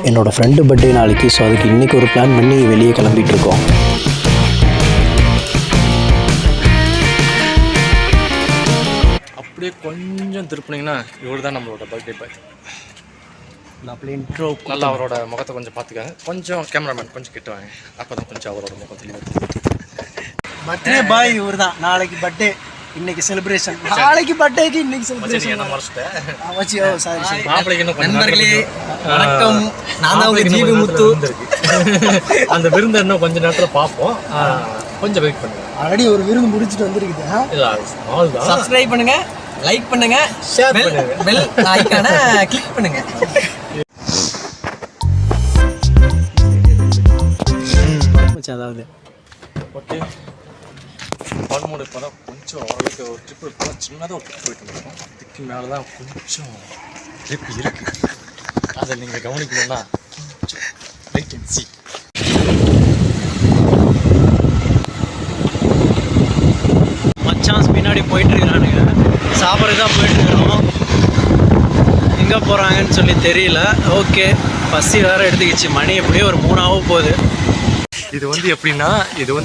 என்னோடய friend birthday நாளைக்கு. So அதுக்கு இன்றைக்கி ஒரு பிளான் பண்ணி வெளியே கிளம்பிகிட்ருக்கோம். அப்படியே கொஞ்சம் திருப்பினீங்கன்னா இவர் தான் நம்மளோட பர்த்டே பாய். இன்ட்ரோ நல்லா அவரோட முகத்தை கொஞ்சம் பார்த்துக்காங்க. கொஞ்சம் கேமராமேன் கொஞ்சம் கிட்ட வாங்க, அப்போ தான் கொஞ்சம் அவரோட முகம் தெரியும். பர்த்டே பாய் இவர் தான். நாளைக்கு பர்த்டே, இன்னைக்கு செலிப்ரேஷன். நாளைக்கு பர்த்டேக்கு இன்னைக்கு செலிப்ரேஷன். என்ன மறைச்சிட்டேன் நண்பர்களே வணக்கம். நான் தான் உங்க ஜீவி முத்து. அந்த விருந்து இன்னும் கொஞ்சம் நேரத்தில் பார்ப்போம், கொஞ்சம் வெயிட் பண்ணுங்க. ஆல்ரெடி ஒரு விருந்து முடிச்சுட்டு வந்துருக்குது. சப்ஸ்கிரைப் பண்ணுங்க, லைக் பண்ணுங்க, ஷேர் பண்ணுங்க, பெல் ஐகானை கிளிக் பண்ணுங்க. அதாவது ஓகே, பல்மூடு இப்போ தான் கொஞ்சம் ஓரளவுக்கு ஒரு ட்ரிப்பு இப்போ சின்னதாக ஒரு ட்ரிப் போயிட்டு இருக்கோம். அதுக்கு மேலே தான் கொஞ்சம் ட்ரிப் இருக்குது. அதை நீங்கள் கவனிக்கணும்னா கொஞ்சம் வெயிட் அண்ட் சீ. மச்சான்ஸ் பின்னாடி போயிட்டுருக்கானுங்க. சாப்பிட்றது தான் போயிட்டுருக்கிறோம். எங்கே போகிறாங்கன்னு சொல்லி தெரியல. ஓகே, பசி வேறு எடுத்துக்கிச்சு. மணி எப்படியும் ஒரு 3 ஆக போகுது. இது வந்து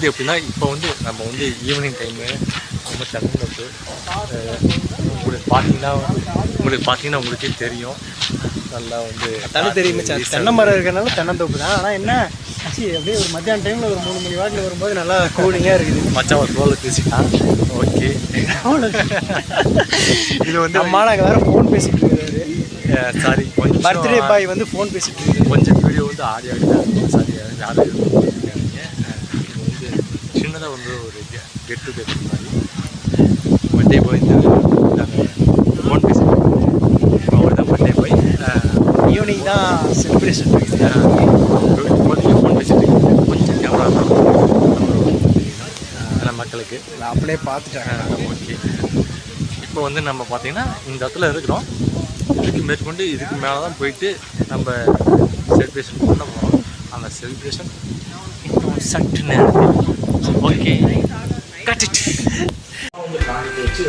எப்படின்னா இப்போ வந்து நம்ம வந்து ஈவினிங் டைமு ரொம்ப தென்னந்தோப்பு. உங்களுக்கு பார்த்தீங்கன்னா உங்களுக்கே தெரியும். நல்லா வந்து தெரியுமே சார், தென்னை மரம் இருக்கிறனால தென்னந்தோப்பு தான். ஆனால் என்ன அப்படியே ஒரு மத்தியான டைமில் ஒரு 3 மணி வாட்டில் வரும்போது நல்லா கூலிங்காக இருக்குது. மச்சான் ஒரு ரோலில் பேசிட்டான். ஓகே, இது வந்து அம்மா நாங்கள் வேறு ஃபோன் பேசிகிட்டு இருக்காரு. சாரி, கொஞ்சம் பர்த்டே பாய் வந்து ஃபோன் பேசிகிட்டு இருக்காரு. கொஞ்சம் வீடியோ வந்து ஆடியோ ஆகிட்டாங்க. சாரி, யாரும் இது வந்து சின்னதாக வந்து ஒரு கெட் டுகெதர் மாதிரி பர்த்டே பாய் நாங்கள் ஃபோன் பேசிட்டு அவர் தான் பர்த்டே பாய். ஈவினிங் தான் செலிப்ரேஷன் இருக்குது. இப்போதைக்கு ஃபோன் பேசிட்டு கொஞ்சம் கேமரா நம்ம மக்களுக்கு நான் அப்படியே பார்த்துட்டேன். ஓகே, இப்போ வந்து நம்ம பார்த்தீங்கன்னா இந்த இடத்துல இருக்கிறோம். இதுக்கு மேற்கொண்டு இதுக்கு மேலே தான் போயிட்டு நம்ம செலிப்ரேஷன் பண்ண போகிறோம். அந்த செலிப்ரேஷன் இன்னும் சட்டு நேரம். ஓகே, கட்டிட்டு வச்சு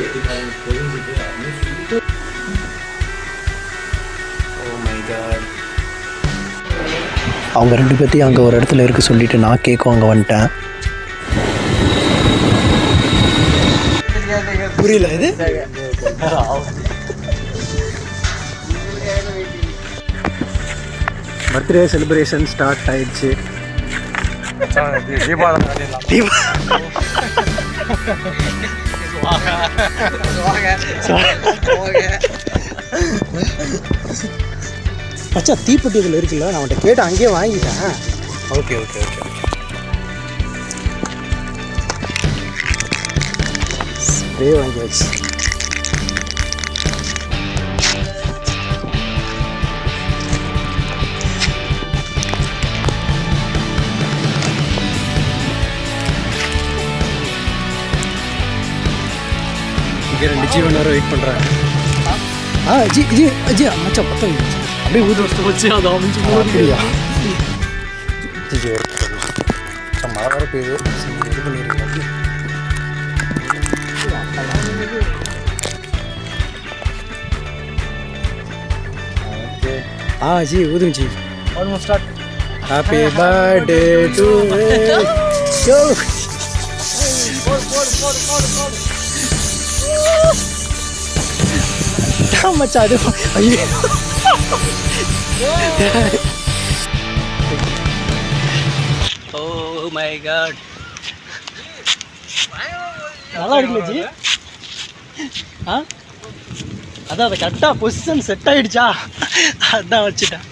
அவங்க 2 பேர்த்தையும் அங்கே ஒரு இடத்துல இருக்க சொல்லிட்டு நான் கேட்கும் அங்கே வந்துட்டேன். புரியல இது. பர்த்டே செலிப்ரேஷன் ஸ்டார்ட் ஆயிடுச்சு. பச்சா தீப்பெட்டி இதில் இருக்குல்ல, நான் அவன்கிட்ட கேட்டு அங்கேயே வாங்கிட்டேன். Okay okay okay okay, spray வாங்கியாச்சு. இங்கே 2 ஜீவன் நேரம் வெயிட் பண்ணுறாங்க. ஜி ஜி ஜி மச்சா 10 அப்படியே ஊது வச்சு வச்சு அது அமைஞ்சு போறியா? ஜி ஒரு மழை வர பெய்யுது. இது பண்ணியிருக்காங்க. ஜி ஊதுங்க ji. Almost start. Happy birthday to you. மச்சா அது ஐயோ ஓ மை காட், நல்லா இருக்குல்ல ஜி? அதான் அதை கரெக்டாக பொசிஷன் செட் ஆகிடுச்சா, அதான் வச்சுட்டேன்.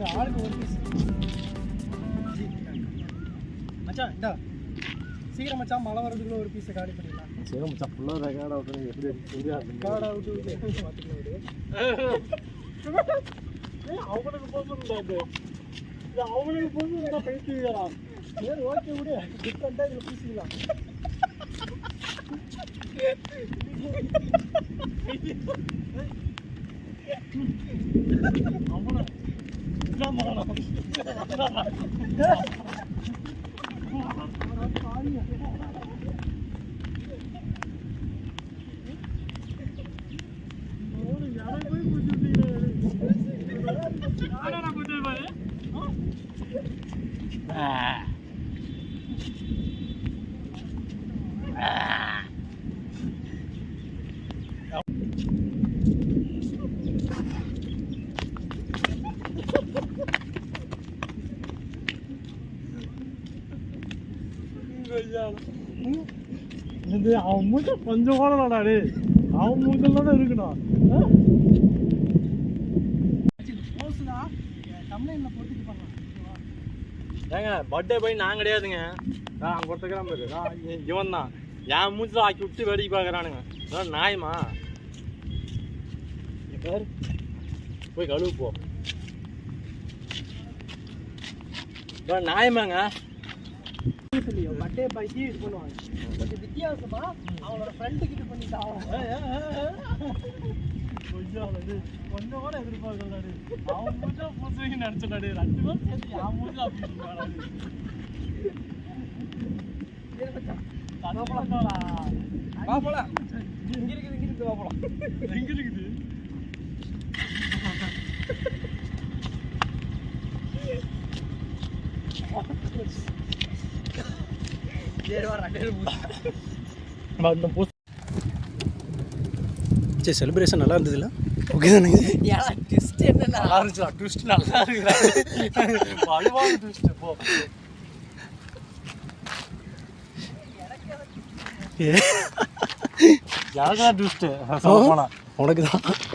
மச்சான் ஆளுக்கு ஒரு பீஸ் மச்சான் இந்தா சீக்கிரம் மச்சான் மழை வரதுக்குள்ள ஒரு பீஸை காலி பண்ணிடலாம் சரி மச்சான் ஃபுல்லாக ரெக்கார்ட் அவுட் எப்படி கார்டு அவுட்டு அவனுக்கு போகுது அவனுக்கு போகுது பேசிக்கலாம் சரி ஓகே விடு டிஃப்ரெண்ட்டாக இதில் பேசிக்கலாம் அவனை இது அவன் மூச்சை கொஞ்சம் கூட நாடாடு அவன் மூச்சல் தானே இருக்கணும் தமிழ்ல போட்டுட்டு பண்ணலாம் ஏங்க பர்த்டே போய் நான் கிடையாதுங்க அங்கே ஒருத்தக்கிறான் பேரு இவன் தான் என் மூச்சில் ஆக்கி விட்டு வேடிக்கை பார்க்குறானுங்க அதான் நாயமா பேர் போய் கழுவு போ நாயமாங்க பர்த்டே பாய்க்கு இது பண்ணுவாங்க கொஞ்சம் வித்தியாசமா அவனோட ஃப்ரெண்டு கிட்ட பண்ணிட்டான் கொஞ்சம் கூட எதிர்பார்க்கலாடு அவன் மூச்சா பூசுவீங்க நினைச்சிடாடு 2 பேரும் சேர்த்து அவன் மூச்சா போலாம் இங்க இருக்குது போலாம் எங்க இருக்குது சரி செலிப்ரேஷன் நல்லா இருந்ததுல்ல ஓகே தானே ட்விஸ்ட் என்ன நல்லா இருந்துச்சு ட்விஸ்ட் நல்லா இருக்கு வலுவான ட்விஸ்ட் போ எனக்கு ட்விஸ்ட் உனக்கு தான்